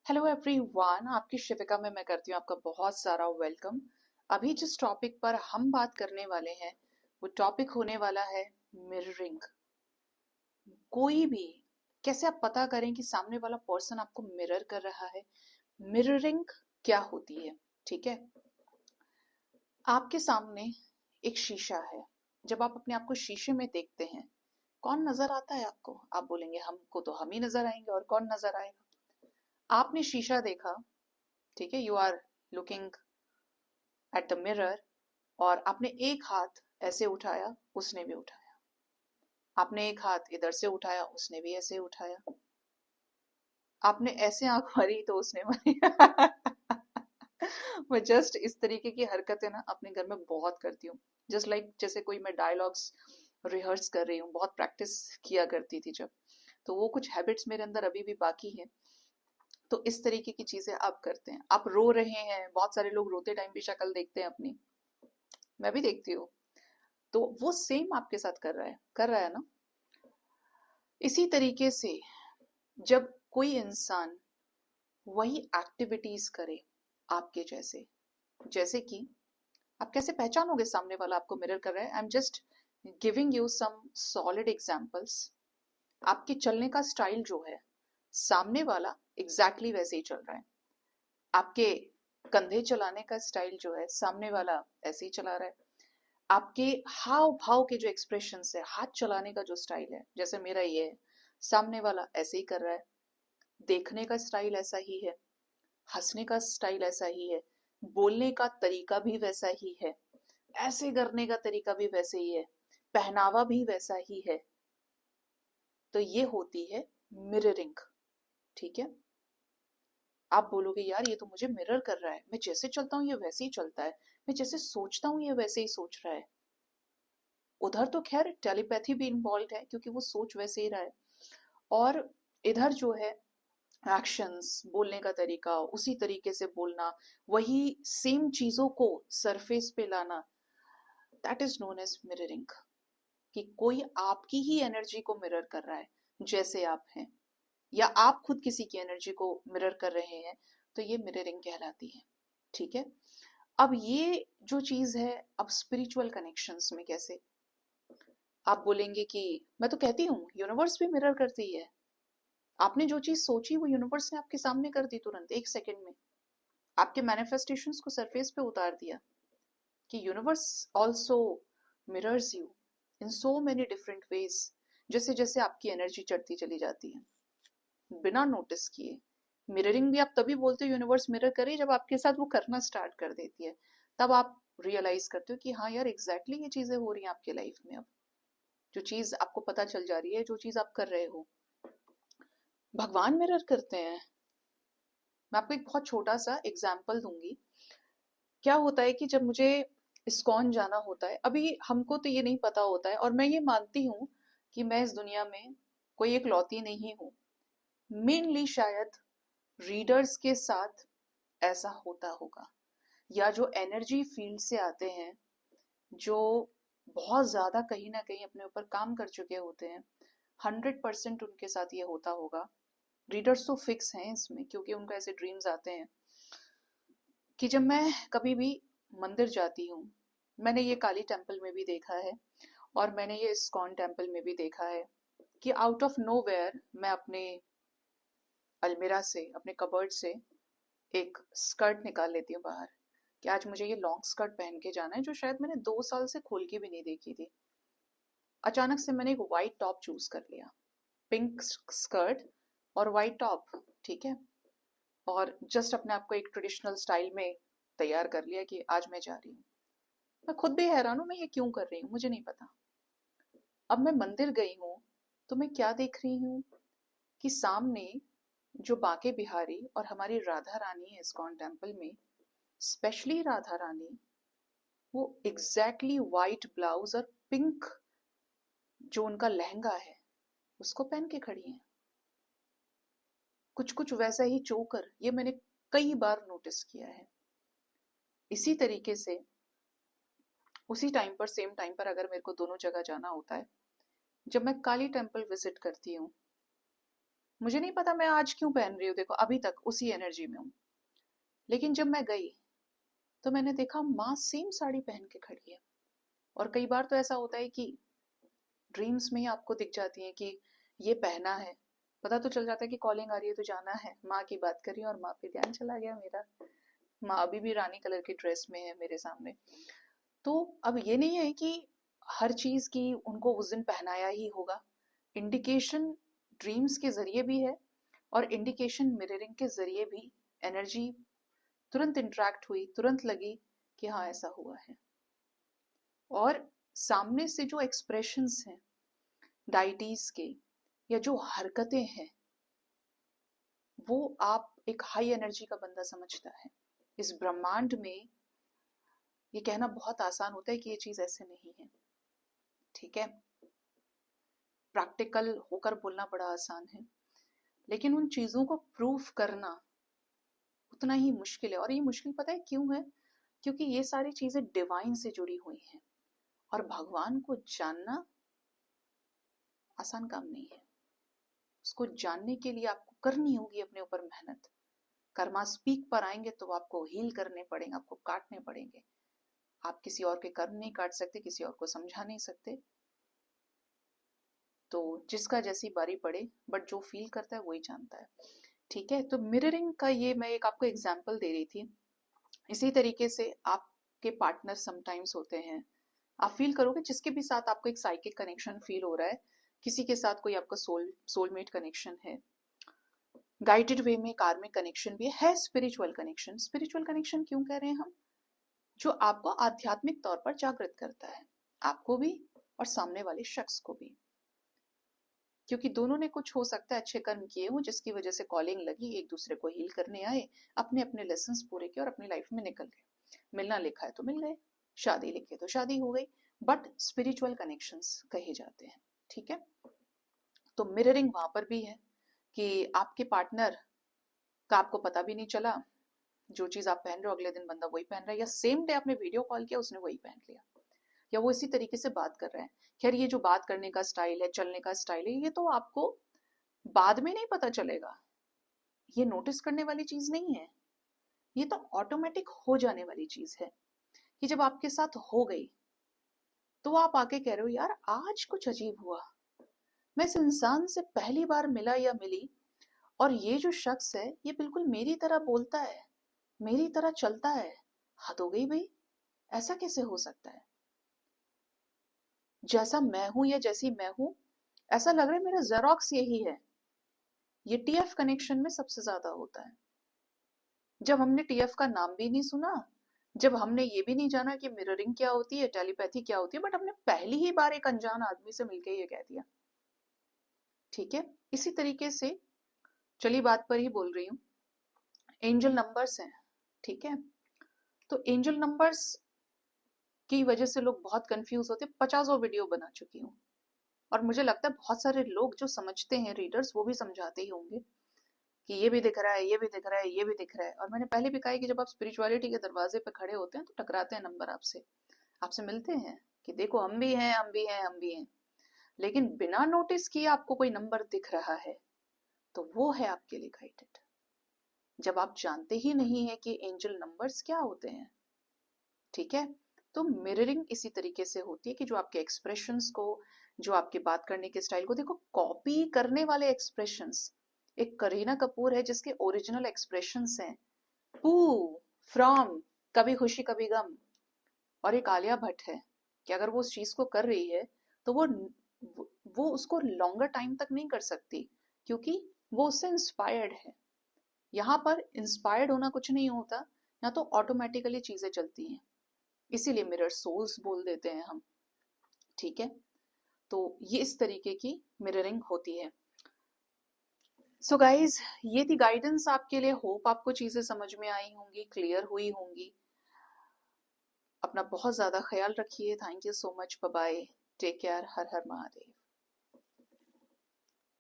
Hello everyone, आपकी शिविका में मैं करती हूँ आपका बहुत सारा वेलकम। अभी जिस टॉपिक पर हम बात करने वाले हैं वो टॉपिक होने वाला है मिररिंग। कोई भी कैसे आप पता करें कि सामने वाला पर्सन आपको मिरर कर रहा है? मिररिंग क्या होती है? ठीक है, आपके सामने एक शीशा है। जब आप अपने आप को शीशे में देखते हैं, कौन नजर आता है आपको? आप बोलेंगे हमको तो हम ही नजर आएंगे, और कौन नजर आएगा? आपने शीशा देखा, ठीक है, you are looking at the mirror, और आपने एक हाथ ऐसे उठाया, उसने भी उठाया। आपने एक हाथ इधर से उठाया, उसने भी ऐसे उठाया। आपने ऐसे आंख मारी तो उसने मारी। मैं जस्ट इस तरीके की हरकतें ना अपने घर में बहुत करती हूँ। जस्ट लाइक जैसे कोई मैं डायलॉग्स रिहर्स कर रही हूँ, बहुत प्रैक्टिस किया करती थी जब, तो वो कुछ हैबिट्स मेरे अंदर अभी भी बाकी हैं। तो इस तरीके की चीजें आप करते हैं। आप रो रहे हैं, बहुत सारे लोग रोते टाइम भी शक्ल देखते हैं अपनी, मैं भी देखती हूँ। तो वो सेम आपके साथ कर रहा है ना? इसी तरीके से जब कोई इंसान वही एक्टिविटीज करे आपके जैसे, जैसे कि आप कैसे पहचानोगे सामने वाला आपको मिरर कर रहा है? I am just giving you some solid examples. आपके चलने का स्टाइल जो है, सामने वाला एग्जैक्टली वैसे ही चल रहा है। आपके कंधे चलाने का स्टाइल जो है, सामने वाला ऐसे ही चला रहा है। आपके हाव भाव के जो एक्सप्रेशन है, हाथ चलाने का जो स्टाइल है, जैसे मेरा ये है, सामने वाला ऐसे ही कर रहा है। देखने का स्टाइल ऐसा ही है, हंसने का स्टाइल ऐसा ही है, बोलने का तरीका भी वैसा ही है, ऐसे करने का तरीका भी वैसे ही है, पहनावा भी वैसा ही है। तो ये होती है मिररिंग। ठीक है, आप बोलोगे यार ये तो मुझे मिरर कर रहा है, मैं जैसे चलता हूँ ये वैसे ही चलता है, मैं जैसे सोचता हूँ ये वैसे ही सोच रहा है। उधर तो खैर टेलीपैथी भी इन्वॉल्व है, क्योंकि वो सोच वैसे ही रहा है। और इधर जो है एक्शंस, बोलने का तरीका, उसी तरीके से बोलना, वही सेम चीजों को सरफेस पे लाना, that is known as mirroring. कि कोई आपकी ही एनर्जी को मिरर कर रहा है जैसे आप हैं, या आप खुद किसी की एनर्जी को मिरर कर रहे हैं, तो ये मिररिंग कहलाती है। ठीक है, अब ये जो चीज है, अब स्पिरिचुअल कनेक्शंस में कैसे? आप बोलेंगे कि मैं तो कहती हूँ यूनिवर्स भी मिरर करती है। आपने जो चीज सोची वो यूनिवर्स ने आपके सामने कर दी, तुरंत एक सेकंड में आपके मैनिफेस्टेशंस को सरफेस पे उतार दिया। कि universe also mirrors you in so many different ways. जैसे जैसे आपकी एनर्जी चढ़ती चली जाती है, बिना नोटिस किए। मिररिंग भी आप तभी बोलते हो यूनिवर्स मिरर करे, जब आपके साथ वो करना स्टार्ट कर देती है। तब आप रियलाइज करते हो कि हाँ यार, एग्जैक्टली ये चीजें हो रही हैं आपके लाइफ में। अब जो चीज आपको पता चल जा रही है, जो चीज आप कर रहे हो, भगवान मिरर करते हैं। मैं आपको एक बहुत छोटा सा एग्जाम्पल दूंगी। क्या होता है कि जब मुझे इस्कॉन जाना होता है, अभी हमको तो ये नहीं पता होता है, और मैं ये मानती हूँ कि मैं इस दुनिया में कोई एक लौती नहीं हूँ। मेनली शायद रीडर्स के साथ ऐसा होता होगा, या जो एनर्जी फील्ड से आते हैं, जो बहुत ज्यादा कहीं ना कहीं अपने ऊपर काम कर चुके होते हैं, 100% उनके साथ ये होता होगा। रीडर्स तो फिक्स हैं इसमें, क्योंकि उनको ऐसे ड्रीम्स आते हैं कि जब मैं कभी भी मंदिर जाती हूँ, मैंने ये काली टेम्पल में भी देखा है, और मैंने ये इस्कॉन टेम्पल में भी देखा है, कि आउट ऑफ नो वेयर मैं अपने अलमीरा से, अपने कबर्ड से एक स्कर्ट निकाल लेती हूँ बाहर, कि आज मुझे ये लॉन्ग स्कर्ट पहन के जाना है, जो शायद मैंने 2 साल से खोल के भी नहीं देखी थी। अचानक से मैंने एक वाइट टॉप चूज कर लिया, पिंक स्कर्ट और वाइट टॉप। ठीक है, और जस्ट अपने आप को एक ट्रेडिशनल स्टाइल में तैयार कर लिया कि आज मैं जा रही हूँ। मैं खुद भी हैरान हूँ, मैं ये क्यों कर रही हूँ, मुझे नहीं पता। अब मैं मंदिर गई हूँ, तो मैं क्या देख रही हूँ कि सामने जो बांके बिहारी और हमारी राधा रानी है इस्कॉन टेम्पल में, स्पेशली राधा रानी, वो एग्जैक्टली वाइट ब्लाउज और पिंक जो उनका लहंगा है, उसको पहन के खड़ी हैं। कुछ कुछ वैसा ही चोकर, ये मैंने कई बार नोटिस किया है। इसी तरीके से उसी टाइम पर, सेम टाइम पर, अगर मेरे को दोनों जगह जाना होता है, जब मैं काली टेम्पल विजिट करती हूँ, मुझे नहीं पता मैं आज क्यों पहन रही हूँ, देखो अभी तक उसी एनर्जी में हूँ। लेकिन जब मैं गई तो मैंने देखा माँ सेम साड़ी पहन के खड़ी है। और कई बार तो ऐसा होता है कि ड्रीम्स में ही आपको दिख जाती है कि ये पहना है। पता तो चल जाता है कि कॉलिंग आ रही है तो जाना है, माँ की बात करी और माँ पे ध्यान चला गया मेरा। माँ अभी भी रानी कलर की ड्रेस में है मेरे सामने। तो अब ये नहीं है कि हर चीज की उनको उस दिन पहनाया ही होगा। इंडिकेशन ड्रीम्स के जरिए भी है और इंडिकेशन मिररिंग के जरिए भी एनर्जी तुरंत इंटरेक्ट हुई, तुरंत लगी कि हाँ ऐसा हुआ है। और सामने से जो एक्सप्रेशंस हैं डाइटीज के या जो हरकतें हैं, वो आप एक हाई एनर्जी का बंदा समझता है। इस ब्रह्मांड में ये कहना बहुत आसान होता है कि ये चीज ऐसे नहीं है, ठीक है, प्रैक्टिकल होकर बोलना बड़ा आसान है, लेकिन उन चीजों को प्रूफ करना उतना ही मुश्किल है। और ये मुश्किल पता है क्यों है? क्योंकि ये सारी चीजें डिवाइन से जुड़ी हुई हैं और भगवान को जानना आसान काम नहीं है। उसको जानने के लिए आपको करनी होगी अपने ऊपर मेहनत। कर्मा स्पीक पर आएंगे तो आपको हील करने पड़ेंगे, आपको काटने पड़ेंगे। आप किसी और के कर्म नहीं काट सकते, किसी और को समझा नहीं सकते। तो जिसका जैसी बारी पड़े, बट जो फील करता है वही जानता है, ठीक है। तो मिररिंग का ये मैं एक आपको एग्जांपल दे रही थी। इसी तरीके से आपके पार्टनर समटाइम्स होते हैं, आप फील करोगे जिसके भी साथ आपको एक साइकिक कनेक्शन फील हो रहा है, किसी के साथ कोई आपका सोलमेट कनेक्शन है, गाइडेड वे में कार्मिक कनेक्शन भी है, स्पिरिचुअल कनेक्शन। स्पिरिचुअल कनेक्शन क्यों कह रहे हैं हम? जो आपको आध्यात्मिक तौर पर जागृत करता है, आपको भी और सामने वाले शख्स को भी। क्योंकि दोनों ने कुछ हो सकता है अच्छे कर्म किए हों जिसकी वजह से कॉलिंग लगी, एक दूसरे को हील करने आए, अपने अपने लेसन्स पूरे किए और अपनी लाइफ में निकल गए। मिलना लिखा है तो मिल गए, शादी लिखी है तो शादी हो गई, बट स्पिरिचुअल कनेक्शंस कहे जाते हैं, ठीक है। तो मिररिंग वहां पर भी है कि आपके पार्टनर का आपको पता भी नहीं चला, जो चीज आप पहन रहे हो अगले दिन बंदा वही पहन रहा है, या सेम डे आपने वीडियो कॉल किया उसने वही पहन लिया, या वो इसी तरीके से बात कर रहा है। खैर ये जो बात करने का स्टाइल है, चलने का स्टाइल है, ये तो आपको बाद में नहीं पता चलेगा, ये नोटिस करने वाली चीज नहीं है, ये तो ऑटोमेटिक हो जाने वाली चीज है कि जब आपके साथ हो गई तो आप आके कह रहे हो यार आज कुछ अजीब हुआ, मैं इस इंसान से पहली बार मिला या मिली और ये जो शख्स है ये बिल्कुल मेरी तरह बोलता है, मेरी तरह चलता है। हद हो गई भाई, ऐसा कैसे हो सकता है? जैसा मैं हूं या जैसी मैं हूं ऐसा लग रहा है मेरा जेरोक्स यही है। ये टीएफ कनेक्शन में सबसे ज्यादा होता है। जब हमने टीएफ का नाम भी नहीं सुना, जब हमने ये भी नहीं जाना कि मिररिंग क्या होती है, टेलीपैथी क्या होती है, बट हमने पहली ही बार एक अनजान आदमी से मिलके ये कह दिया, ठीक है। इसी तरीके से चली बात पर ही बोल रही हूँ, एंजल नंबर्स हैं, ठीक है। तो एंजल नंबर्स की वजह से लोग बहुत कंफ्यूज होते, 50 वीडियो बना चुकी हूँ और मुझे लगता है बहुत सारे लोग जो समझते हैं, रीडर्स, वो भी समझाते ही होंगे कि ये भी दिख रहा है, ये भी दिख रहा है, ये भी दिख रहा है। और मैंने पहले भी कहा है कि जब आप स्पिरिचुअलिटी के दरवाजे पे खड़े होते हैं तो टकराते हैं नंबर आपसे, आपसे मिलते हैं कि देखो हम भी हैं, हम भी हैं, हम भी हैं। लेकिन बिना नोटिस किए आपको कोई नंबर दिख रहा है तो वो है आपके लिए गाइडेड। जब आप जानते ही नहीं है कि एंजल नंबर्स क्या होते हैं, ठीक है। तो मिररिंग इसी तरीके से होती है कि जो आपके एक्सप्रेशंस को, जो आपके बात करने के स्टाइल को, देखो कॉपी करने वाले एक्सप्रेशंस, एक करीना कपूर है जिसके ओरिजिनल एक्सप्रेशंस हैं पू, फ्रॉम, कभी खुशी कभी गम, और एक आलिया भट्ट है कि अगर वो उस चीज को कर रही है तो वो उसको लॉन्गर टाइम तक नहीं कर सकती क्योंकि वो उससे इंस्पायर्ड है। यहाँ पर इंस्पायर्ड होना कुछ नहीं होता, यहाँ तो ऑटोमेटिकली चीजें चलती हैं, इसीलिए मिरर सोल्स बोल देते हैं हम, ठीक है। तो ये इस तरीके की मिररिंग होती है। सो गाइज ये थी गाइडेंस आपके लिए, होप आपको चीजें समझ में आई होंगी, क्लियर हुई होंगी। अपना बहुत ज्यादा ख्याल रखिए, thank you so much, bye bye, take care, Har Har Mahadev.